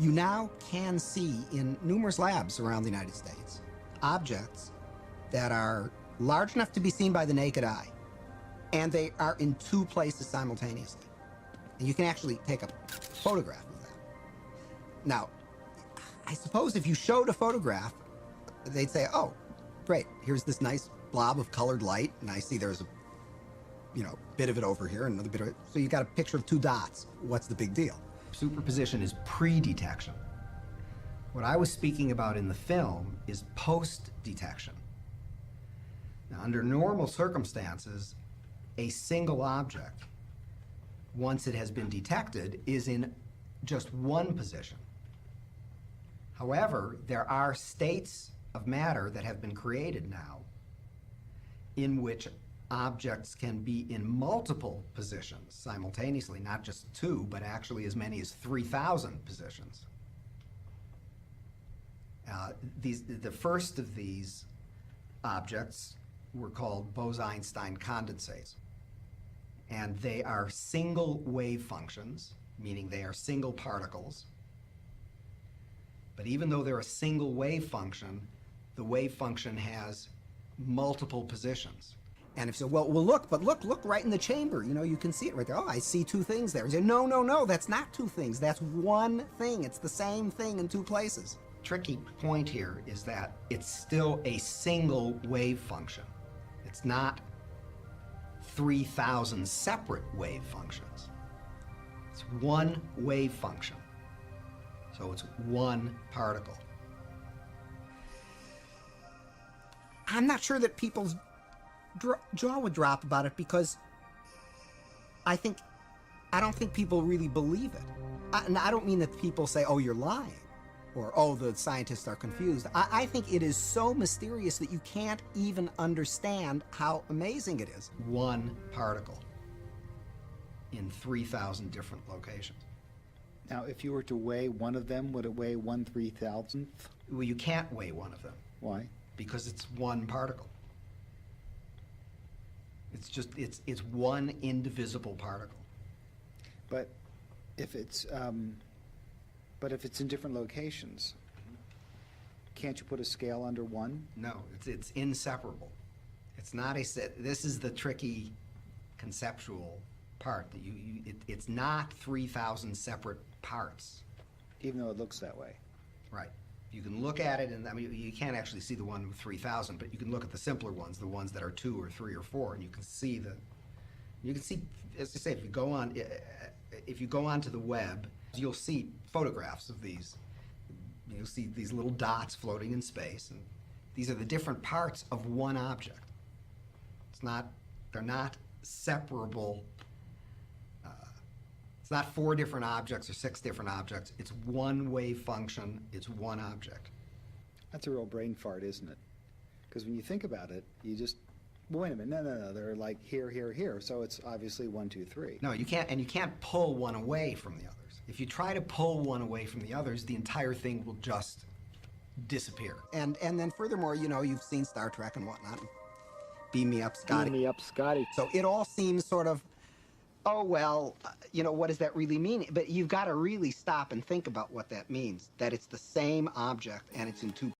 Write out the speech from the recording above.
You now can see in numerous labs around the United States objects that are large enough to be seen by the naked eye, and they are in two places simultaneously. And you can actually take a photograph of that. Now, I suppose if you showed a photograph, they'd say, oh, great, here's this nice blob of colored light, and I see there's a bit of it over here, and another bit of it. So you got a picture of two dots. What's the big deal? Superposition is pre-detection. What I was speaking about in the film is post-detection. Now, under normal circumstances, a single object, once it has been detected, is in just one position. However, there are states of matter that have been created now in which objects can be in multiple positions simultaneously, not just two, but actually as many as 3,000 positions. The first of these objects were called Bose-Einstein condensates. And they are single wave functions, meaning they are single particles. But even though they're a single wave function, the wave function has multiple positions. And if you say, well, look right in the chamber. You can see it right there. Oh, I see two things there. You say, no, that's not two things. That's one thing. It's the same thing in two places. Tricky point here is that it's still a single wave function. It's not 3,000 separate wave functions. It's one wave function. So it's one particle. I'm not sure that people's jaw would drop about it, because I don't think people really believe it. And I don't mean that people say, oh, you're lying, or oh, the scientists are confused. I think it is so mysterious that you can't even understand how amazing it is. One particle in 3,000 different locations. Now, if you were to weigh one of them, would it weigh 1/3,000th? Well, you can't weigh one of them. Why? Because it's one particle. It's one indivisible particle. But if it's in different locations, can't you put a scale under one? No, it's inseparable. It's not a set. This is the tricky conceptual part, that it's not 3,000 separate parts. Even though it looks that way. Right. You can look at it, and I mean, you can't actually see the one with 3,000, but you can look at the simpler ones, the ones that are 2 or 3 or 4, and you can see, as I say, if you go onto the web, you'll see photographs of these. You'll see these little dots floating in space, and these are the different parts of one object. They're not separable. It's not 4 different objects or 6 different objects. It's one wave function. It's one object. That's a real brain fart, isn't it? Because when you think about it, you just, well, wait a minute, no, they're like here, here, here. So it's obviously 1, 2, 3. No, you can't, and you can't pull one away from the others. If you try to pull one away from the others, the entire thing will just disappear. And then furthermore, you've seen Star Trek and whatnot. Beam me up, Scotty. Beam me up, Scotty. So it all seems sort of, oh, well, what does that really mean? But you've got to really stop and think about what that means, that it's the same object and it's in two